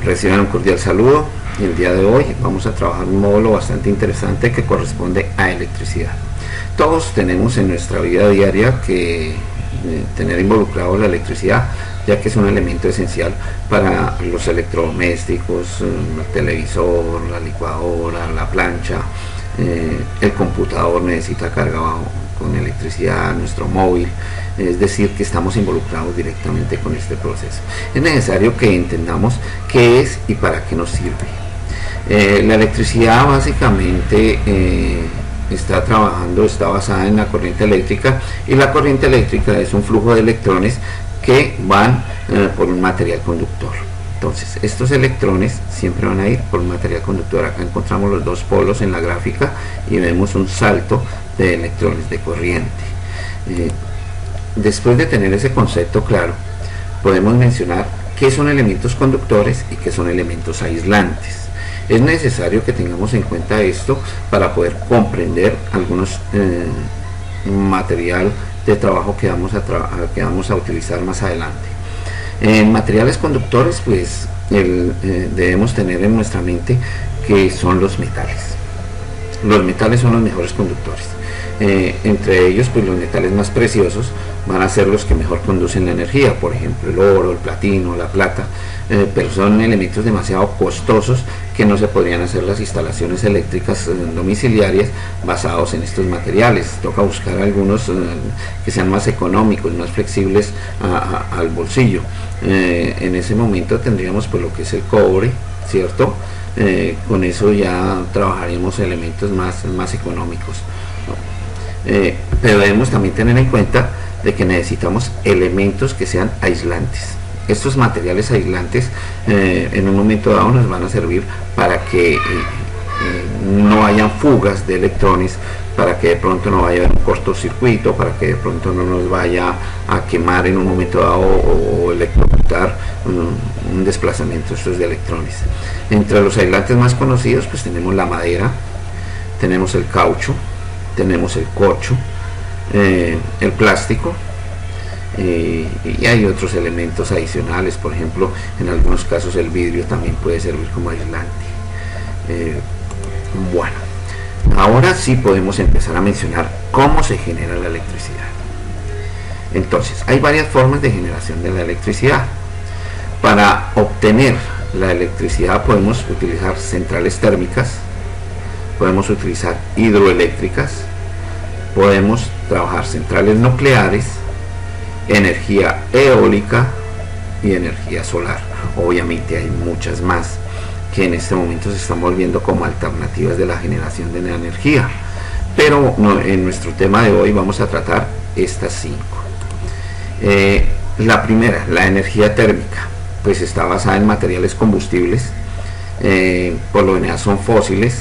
Reciban un cordial saludo y el día de hoy vamos a trabajar un módulo bastante interesante que corresponde a electricidad. Todos tenemos en nuestra vida diaria que tener involucrado la electricidad, ya que es un elemento esencial para los electrodomésticos, el televisor, la licuadora, la plancha, el computador necesita carga con electricidad, nuestro móvil, es decir, que estamos involucrados directamente con este proceso. Es necesario que entendamos qué es y para qué nos sirve. La electricidad básicamente está basada en la corriente eléctrica, y la corriente eléctrica es un flujo de electrones que van por un material conductor. Entonces, estos electrones siempre van a ir por un material conductor. Acá encontramos los dos polos en la gráfica y vemos un salto de electrones de corriente. Después de tener ese concepto claro, podemos mencionar qué son elementos conductores y qué son elementos aislantes. Es necesario que tengamos en cuenta esto para poder comprender algunos material de trabajo que vamos a utilizar más adelante. En materiales conductores, pues debemos tener en nuestra mente que son los metales. Los metales son los mejores conductores. Entre ellos, pues los metales más preciosos van a ser los que mejor conducen la energía, por ejemplo el oro, el platino, la plata, pero son elementos demasiado costosos que no se podrían hacer las instalaciones eléctricas domiciliarias basados en estos materiales. Toca buscar algunos que sean más económicos, más flexibles al bolsillo. En ese momento tendríamos pues lo que es el cobre, ¿cierto? Con eso ya trabajaríamos elementos más económicos. Pero debemos también tener en cuenta de que necesitamos elementos que sean aislantes. Estos materiales aislantes en un momento dado nos van a servir para que no hayan fugas de electrones, para que de pronto no vaya a haber un cortocircuito, para que de pronto no nos vaya a quemar en un momento dado o electrocutar un desplazamiento de electrones. Entre los aislantes más conocidos pues tenemos la madera, tenemos el caucho, tenemos el corcho, el plástico, y hay otros elementos adicionales. Por ejemplo, en algunos casos el vidrio también puede servir como aislante. Bueno, ahora sí podemos empezar a mencionar cómo se genera la electricidad. Entonces, hay varias formas de generación de la electricidad. Para obtener la electricidad podemos utilizar centrales térmicas, podemos utilizar hidroeléctricas, podemos trabajar centrales nucleares, energía eólica y energía solar. Obviamente hay muchas más que en este momento se están volviendo como alternativas de la generación de la energía, pero en nuestro tema de hoy vamos a tratar estas 5. La primera, la energía térmica, pues está basada en materiales combustibles, por lo general son fósiles,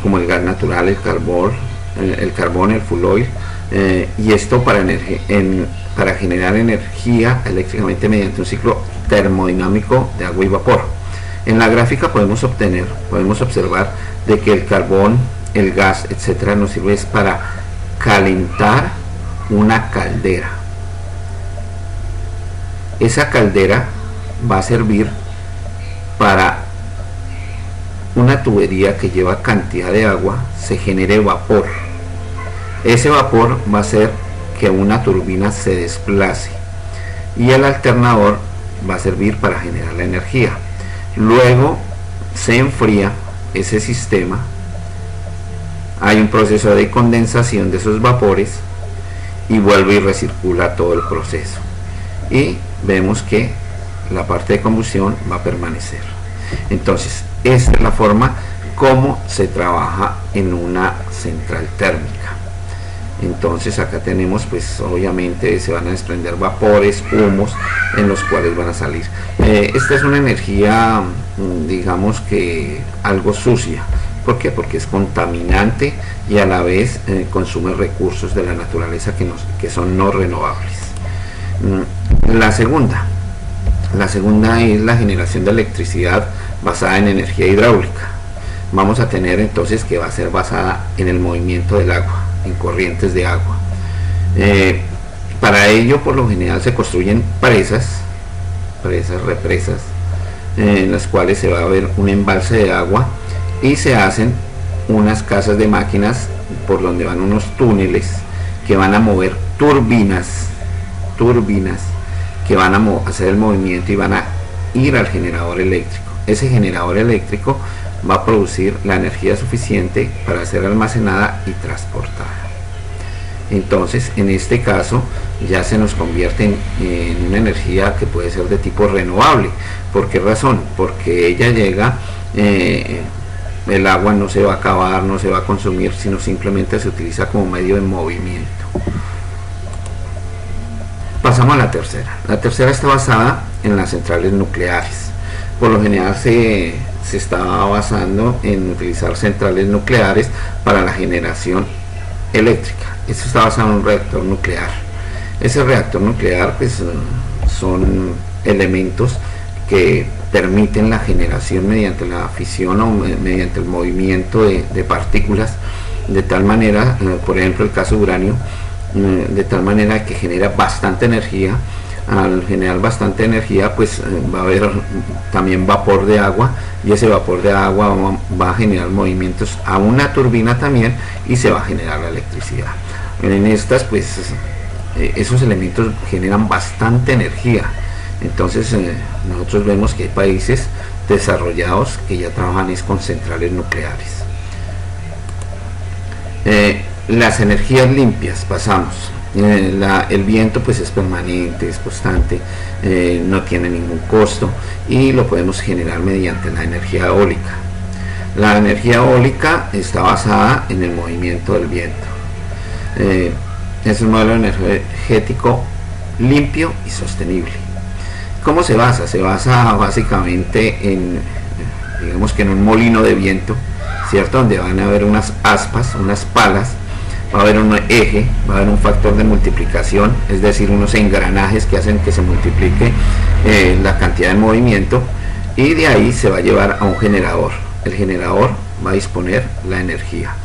como el gas natural, el carbón, el fuel oil, y esto para generar energía eléctricamente mediante un ciclo termodinámico de agua y vapor. En la gráfica podemos observar de que el carbón, el gas, etcétera, nos sirve para calentar una caldera. Esa caldera va a servir para una tubería que lleva cantidad de agua, se genere vapor. Ese vapor va a hacer que una turbina se desplace y el alternador va a servir para generar la energía. Luego se enfría ese sistema, hay un proceso de condensación de esos vapores y vuelve y recircula todo el proceso, y vemos que la parte de combustión va a permanecer. Entonces, esta es la forma como se trabaja en una central térmica. Entonces acá tenemos, pues obviamente se van a desprender vapores, humos, en los cuales van a salir. Esta es una energía, digamos que algo sucia. ¿Por qué? Porque es contaminante y a la vez consume recursos de la naturaleza que son no renovables. La segunda es la generación de electricidad basada en energía hidráulica. Vamos a tener entonces que va a ser basada en el movimiento del agua, en corrientes de agua. Para ello, por lo general, se construyen represas, en las cuales se va a ver un embalse de agua y se hacen unas casas de máquinas por donde van unos túneles que van a mover turbinas que van a hacer el movimiento y van a ir al generador eléctrico. Ese generador eléctrico va a producir la energía suficiente para ser almacenada y transportada. Entonces, en este caso ya se nos convierte en una energía que puede ser de tipo renovable. ¿Por qué razón? Porque ella llega, el agua no se va a acabar, no se va a consumir, sino simplemente se utiliza como medio de movimiento. Pasamos a la tercera. La tercera está basada en las centrales nucleares. Por lo general se está basando en utilizar centrales nucleares para la generación eléctrica. Esto está basado en un reactor nuclear. Ese reactor nuclear pues son elementos que permiten la generación mediante la fisión o mediante el movimiento de partículas, de tal manera, por ejemplo el caso de uranio, de tal manera que genera bastante energía. Al generar bastante energía pues va a haber también vapor de agua, y ese vapor de agua va a generar movimientos a una turbina también y se va a generar la electricidad. En estas pues esos elementos generan bastante energía. Entonces nosotros vemos que hay países desarrollados que ya trabajan con centrales nucleares. Las energías limpias, pasamos. El viento pues es permanente, es constante, no tiene ningún costo y lo podemos generar mediante la energía eólica. La energía eólica está basada en el movimiento del viento. Es un modelo energético limpio y sostenible. ¿Cómo se basa? Se basa básicamente en, digamos que en un molino de viento, ¿cierto? Donde van a haber unas aspas, unas palas, va a haber un eje, va a haber un factor de multiplicación, es decir, unos engranajes que hacen que se multiplique la cantidad de movimiento, y de ahí se va a llevar a un generador. El generador va a disponer la energía.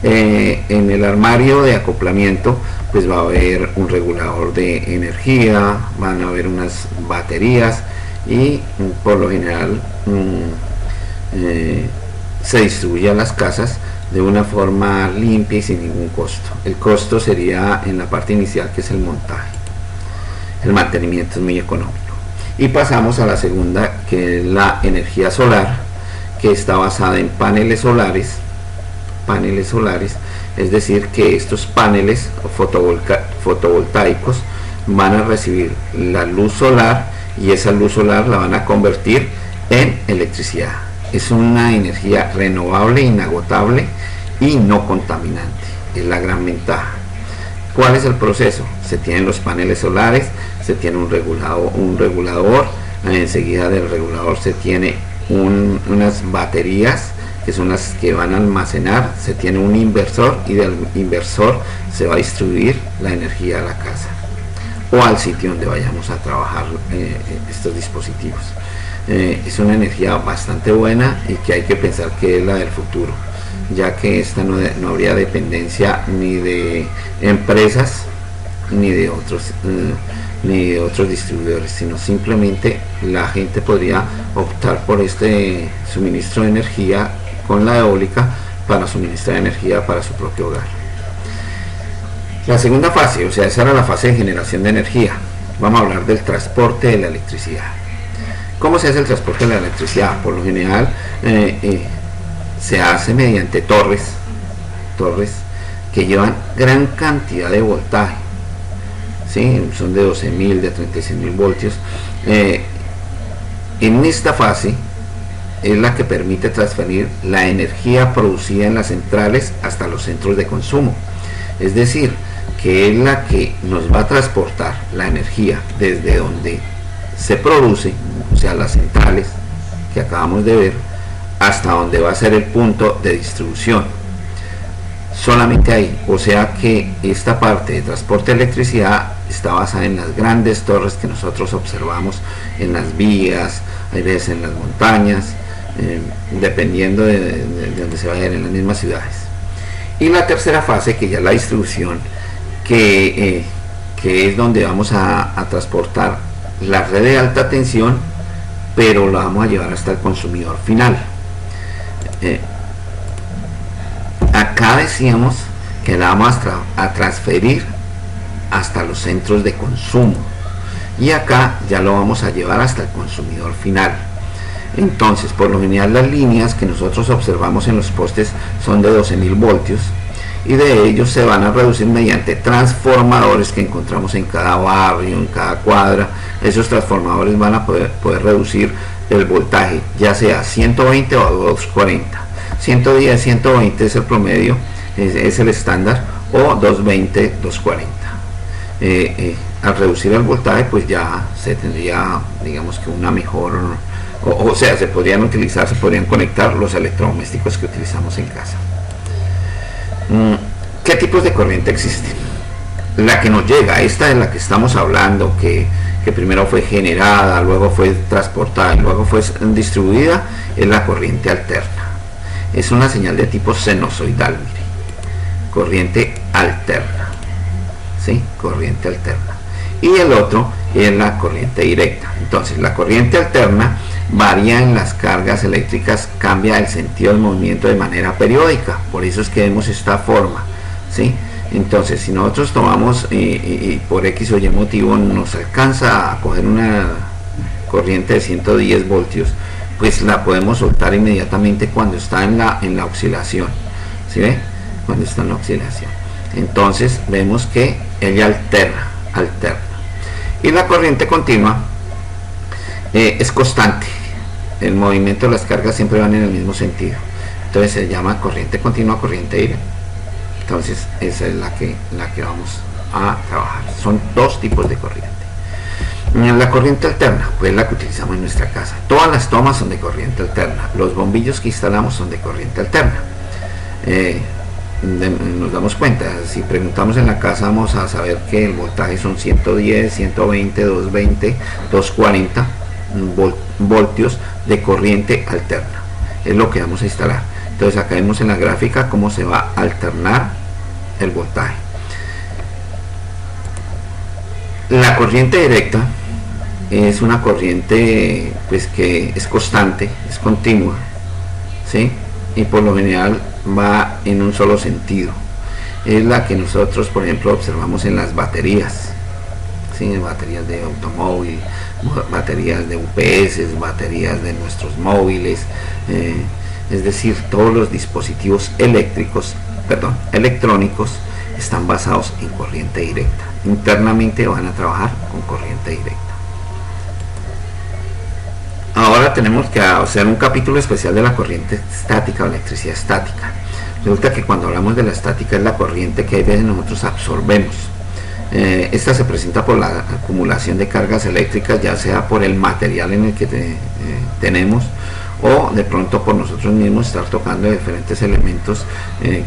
En el armario de acoplamiento pues va a haber un regulador de energía, van a haber unas baterías y por lo general se distribuye a las casas de una forma limpia y sin ningún costo. El costo sería en la parte inicial, que es el montaje. El mantenimiento es muy económico. Y pasamos a la segunda, que es la energía solar, que está basada en paneles solares, es decir, que estos paneles fotovoltaicos van a recibir la luz solar y esa luz solar la van a convertir en electricidad. Es una energía renovable, inagotable y no contaminante. Es la gran ventaja. ¿Cuál es el proceso? Se tienen los paneles solares, se tiene un regulador, enseguida del regulador se tiene unas baterías que son las que van a almacenar, se tiene un inversor y del inversor se va a distribuir la energía a la casa o al sitio donde vayamos a trabajar estos dispositivos. Es una energía bastante buena y que hay que pensar que es la del futuro, ya que esta no habría dependencia ni de empresas ni de otros distribuidores, sino simplemente la gente podría optar por este suministro de energía con la eólica para suministrar energía para su propio hogar. La segunda fase, o sea, esa era la fase de generación de energía. Vamos a hablar del transporte de la electricidad. ¿Cómo se hace el transporte de la electricidad? Por lo general se hace mediante torres que llevan gran cantidad de voltaje, ¿sí? Son de 12.000, de 36.000 voltios. En esta fase es la que permite transferir la energía producida en las centrales hasta los centros de consumo, es decir, que es la que nos va a transportar la energía desde donde se produce, o sea, las centrales que acabamos de ver, hasta donde va a ser el punto de distribución. Solamente ahí, o sea que esta parte de transporte de electricidad está basada en las grandes torres que nosotros observamos en las vías, hay veces en las montañas, dependiendo de donde se vaya en las mismas ciudades. Y la tercera fase, que ya es la distribución, que es donde vamos a transportar la red de alta tensión pero la vamos a llevar hasta el consumidor final. Acá decíamos que la vamos a transferir hasta los centros de consumo, y acá ya lo vamos a llevar hasta el consumidor final. Entonces, por lo general, las líneas que nosotros observamos en los postes son de 12.000 voltios, y de ellos se van a reducir mediante transformadores que encontramos en cada barrio, en cada cuadra. Esos transformadores van a poder reducir el voltaje, ya sea 120 o 240. 110, 120 es el promedio, es el estándar, o 220, 240. Al reducir el voltaje, pues ya se tendría, digamos que una mejor, o sea, se podrían conectar los electrodomésticos que utilizamos en casa. ¿Qué tipos de corriente existen? La que nos llega, esta de la que estamos hablando, que primero fue generada, luego fue transportada y luego fue distribuida, es la corriente alterna. Es una señal de tipo sinusoidal, mire, corriente alterna, ¿sí? Corriente alterna. Y el otro es la corriente directa. Entonces, la corriente alterna varía en las cargas eléctricas, cambia el sentido del movimiento de manera periódica, por eso es que vemos esta forma, ¿sí? Entonces, si nosotros tomamos y por X o Y motivo nos alcanza a coger una corriente de 110 voltios, pues la podemos soltar inmediatamente cuando está en la oscilación, ¿sí ve? Cuando está en la oscilación. Entonces vemos que ella alterna. Y la corriente continua es constante. El movimiento de las cargas siempre van en el mismo sentido. Entonces se llama corriente continua, corriente directa. Entonces esa es la que vamos a trabajar. Son dos tipos de corriente. La corriente alterna, pues la que utilizamos en nuestra casa. Todas las tomas son de corriente alterna. Los bombillos que instalamos son de corriente alterna. Nos damos cuenta, si preguntamos en la casa vamos a saber que el voltaje son 110, 120, 220, 240 voltios de corriente alterna. Es lo que vamos a instalar. Entonces acá vemos en la gráfica cómo se va a alternar el voltaje. La corriente directa es una corriente pues que es constante, es continua, ¿sí? Y por lo general va en un solo sentido. Es la que nosotros, por ejemplo, observamos en las baterías, ¿sí? Baterías de automóvil, baterías de UPS, baterías de nuestros móviles, es decir, todos los dispositivos electrónicos están basados en corriente directa. Internamente van a trabajar con corriente directa. Ahora tenemos que hacer un capítulo especial de la corriente estática o electricidad estática. Resulta que cuando hablamos de la estática es la corriente que a veces nosotros absorbemos. Esta se presenta por la acumulación de cargas eléctricas, ya sea por el material en el que tenemos, o de pronto por nosotros mismos estar tocando diferentes elementos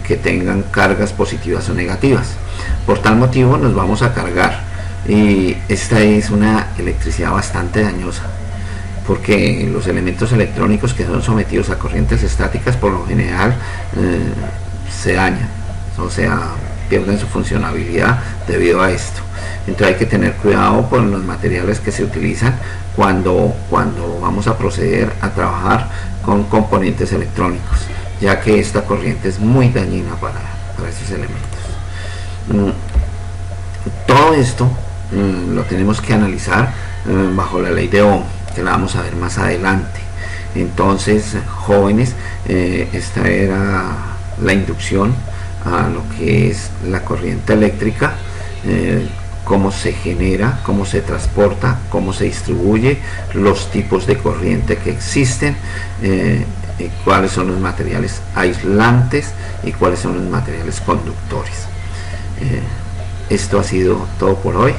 que tengan cargas positivas o negativas. Por tal motivo nos vamos a cargar, y esta es una electricidad bastante dañosa, porque los elementos electrónicos que son sometidos a corrientes estáticas por lo general se dañan, o sea, pierden su funcionabilidad debido a esto. Entonces hay que tener cuidado con los materiales que se utilizan cuando vamos a proceder a trabajar con componentes electrónicos, ya que esta corriente es muy dañina para esos elementos. Todo esto lo tenemos que analizar bajo la ley de Ohm, que la vamos a ver más adelante. Entonces, jóvenes, esta era la inducción a lo que es la corriente eléctrica, cómo se genera, cómo se transporta, cómo se distribuye, los tipos de corriente que existen, cuáles son los materiales aislantes y cuáles son los materiales conductores. Esto ha sido todo por hoy.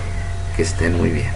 Que estén muy bien.